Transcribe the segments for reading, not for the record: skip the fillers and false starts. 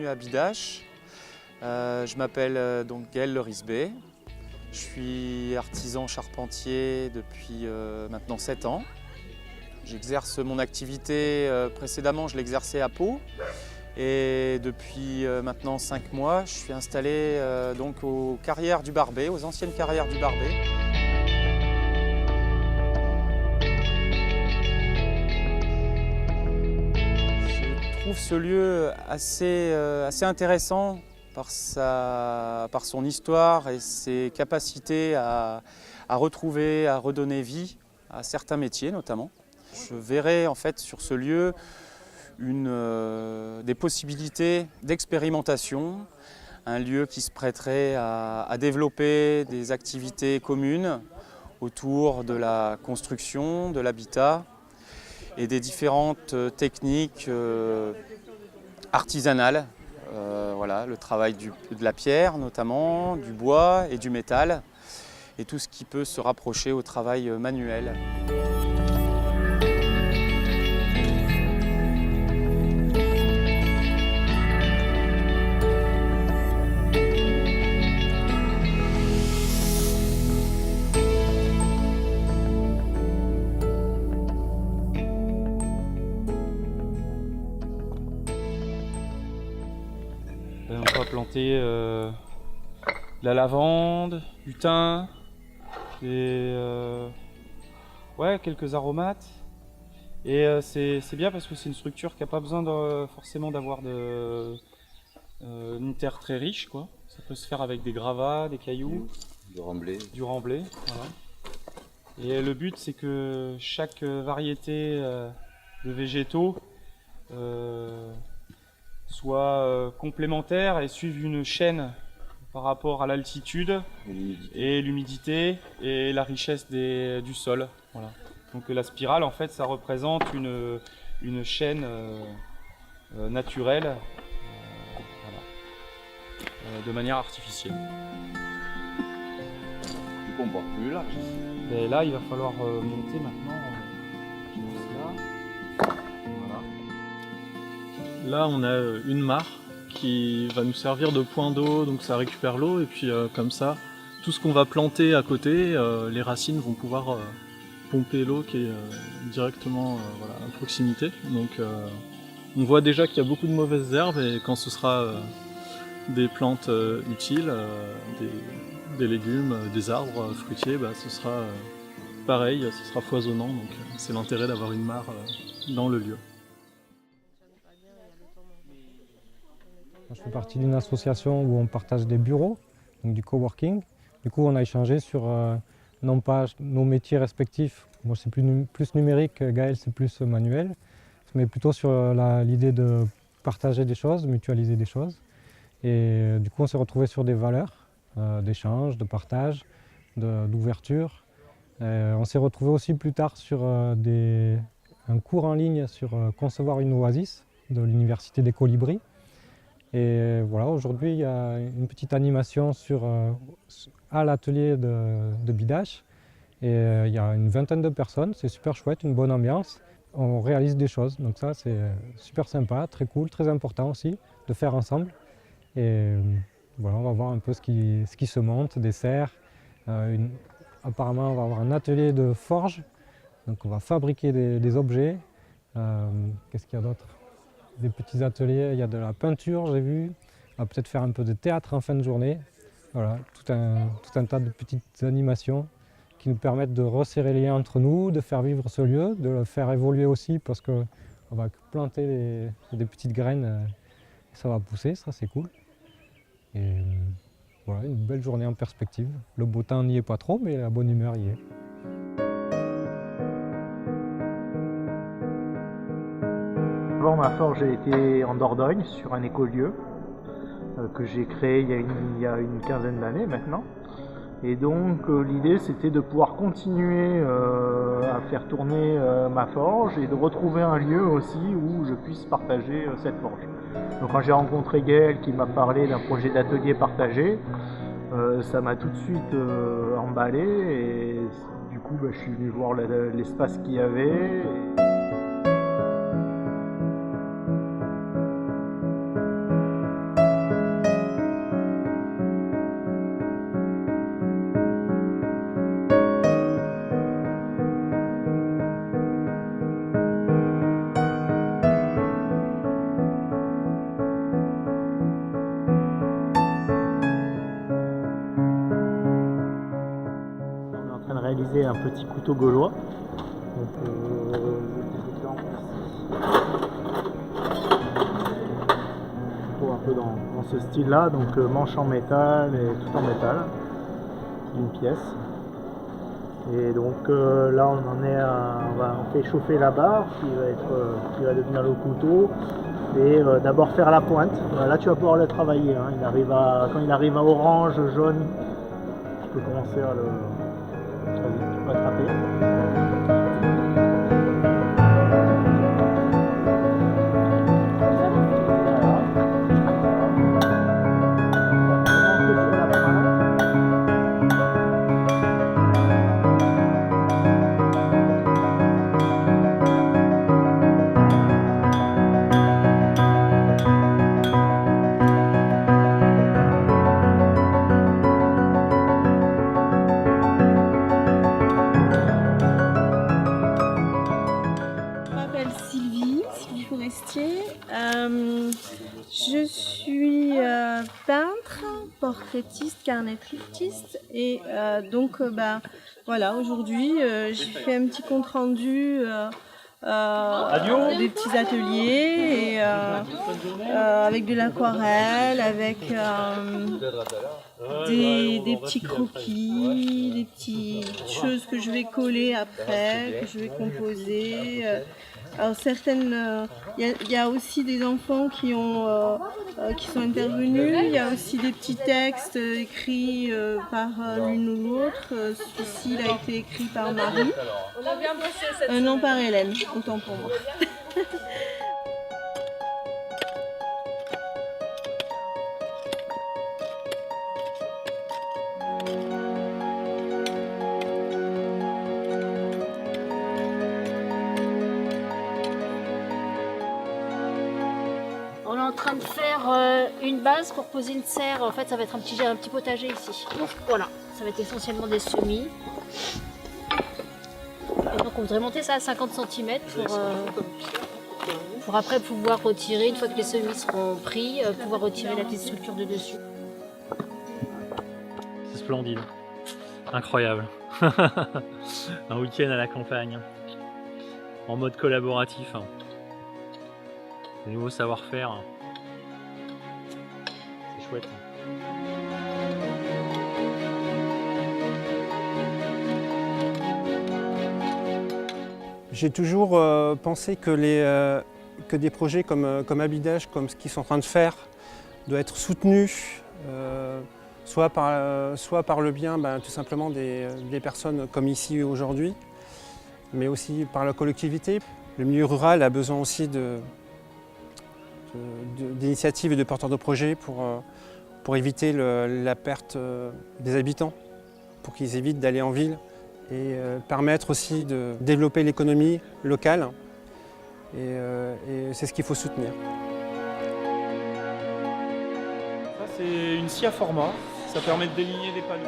à Bidache. Je m'appelle donc Gaël Lerisbé. Je suis artisan charpentier depuis maintenant 7 ans. J'exerce mon activité, précédemment je l'exerçais à Pau. Et depuis maintenant 5 mois, je suis installé donc aux carrières du Barbet, aux anciennes carrières du Barbet. Je trouve ce lieu assez intéressant par son histoire et ses capacités à retrouver, à redonner vie à certains métiers notamment. Je verrai en fait sur ce lieu des possibilités d'expérimentation, un lieu qui se prêterait à développer des activités communes autour de la construction, de l'habitat et des différentes techniques artisanales. Voilà, le travail de la pierre notamment, du bois et du métal et tout ce qui peut se rapprocher au travail manuel. On va planter de la lavande, du thym et quelques aromates. Et c'est bien parce que c'est une structure qui n'a pas besoin forcément d'avoir une terre très riche, quoi. Ça peut se faire avec des gravats, des cailloux, du remblai. Voilà. Et le but c'est que chaque variété de végétaux soit complémentaire et suivent une chaîne par rapport à l'altitude et l'humidité et la richesse du sol. Voilà. Donc la spirale en fait ça représente une chaîne naturelle de manière artificielle. Du coup on part plus large. Et là il va falloir monter maintenant. Là, on a une mare qui va nous servir de point d'eau, donc ça récupère l'eau et puis comme ça, tout ce qu'on va planter à côté, les racines vont pouvoir pomper l'eau qui est directement à proximité. Donc on voit déjà qu'il y a beaucoup de mauvaises herbes et quand ce sera des plantes utiles, des légumes, des arbres fruitiers, ce sera pareil, ce sera foisonnant. Donc c'est l'intérêt d'avoir une mare dans le lieu. Je fais partie d'une association où on partage des bureaux, donc du coworking. Du coup, on a échangé sur non pas nos métiers respectifs. Moi, c'est plus numérique, Gaël, c'est plus manuel, mais plutôt sur l'idée de partager des choses, mutualiser des choses. Et du coup, on s'est retrouvé sur des valeurs d'échange, de partage, d'ouverture. On s'est retrouvé aussi plus tard sur un cours en ligne sur concevoir une oasis de l'Université des Colibris. Et voilà, aujourd'hui, il y a une petite animation à l'atelier de Bidache. Et il y a une vingtaine de personnes, c'est super chouette, une bonne ambiance. On réalise des choses, donc ça c'est super sympa, très cool, très important aussi de faire ensemble. Et voilà, on va voir un peu ce qui se monte, des serres. Apparemment, on va avoir un atelier de forge, donc on va fabriquer des objets. Qu'est-ce qu'il y a d'autre ? Des petits ateliers, il y a de la peinture, j'ai vu. On va peut-être faire un peu de théâtre en fin de journée. Voilà, tout un tas de petites animations qui nous permettent de resserrer les liens entre nous, de faire vivre ce lieu, de le faire évoluer aussi parce qu'on va planter des petites graines et ça va pousser, ça c'est cool. Et voilà, une belle journée en perspective. Le beau temps n'y est pas trop, mais la bonne humeur y est. Avant, ma forge a été en Dordogne, sur un écolieu que j'ai créé il y a une quinzaine d'années maintenant. Et donc l'idée c'était de pouvoir continuer à faire tourner ma forge et de retrouver un lieu aussi où je puisse partager cette forge. Donc quand j'ai rencontré Gaël qui m'a parlé d'un projet d'atelier partagé, ça m'a tout de suite emballé et du coup je suis venu voir l'espace qu'il y avait. utiliser un petit couteau gaulois. Donc, un peu dans ce style-là, donc manche en métal et tout en métal, d'une pièce. Et donc là on en est on fait chauffer la barre qui va devenir le couteau et d'abord faire la pointe. Là tu vas pouvoir le travailler, hein. Quand il arrive à orange, jaune, tu peux commencer à le attraper. Je suis peintre, portraitiste, carnet-trististe et donc voilà, aujourd'hui j'ai fait un petit compte rendu des petits ateliers et, avec de l'aquarelle, avec des petits croquis, des petites choses que je vais coller après, que je vais composer. Alors certaines, il y a aussi des enfants qui sont intervenus, il y a aussi des petits textes écrits par l'une ou l'autre. Celui-ci il a été écrit par Marie, non par Hélène, autant pour moi. On est en train de faire une base pour poser une serre. En fait, ça va être un petit potager ici. Voilà, ça va être essentiellement des semis. Et donc, on voudrait monter ça à 50 cm pour après pouvoir retirer, une fois que les semis seront pris, pouvoir retirer la petite structure de dessus. C'est splendide, incroyable. Un week-end à la campagne, en mode collaboratif. Des nouveaux savoir-faire. C'est chouette. J'ai toujours pensé que des projets comme Habidache, comme ce qu'ils sont en train de faire, doivent être soutenus, soit par le bien tout simplement des personnes comme ici aujourd'hui, mais aussi par la collectivité. Le milieu rural a besoin aussi d'initiatives et de porteurs de projets pour éviter la perte des habitants, pour qu'ils évitent d'aller en ville et permettre aussi de développer l'économie locale. Et c'est ce qu'il faut soutenir. Ça c'est une scie à format, ça permet de déligner des panneaux.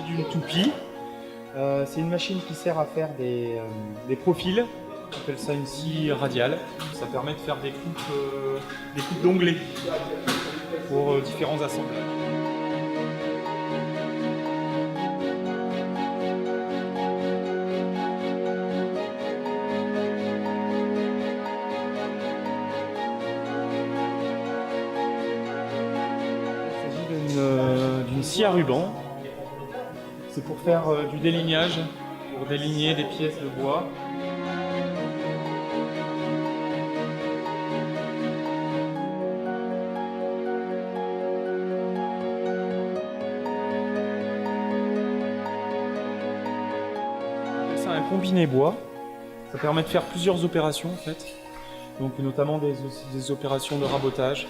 D'une toupie. C'est une machine qui sert à faire des profils. On appelle ça une scie radiale. Ça permet de faire des coupes d'onglets pour différents assemblages. Il s'agit d'une scie à ruban. C'est pour faire du délignage, pour déligner des pièces de bois. C'est un combiné bois. Ça permet de faire plusieurs opérations en fait. Donc notamment des opérations de rabotage.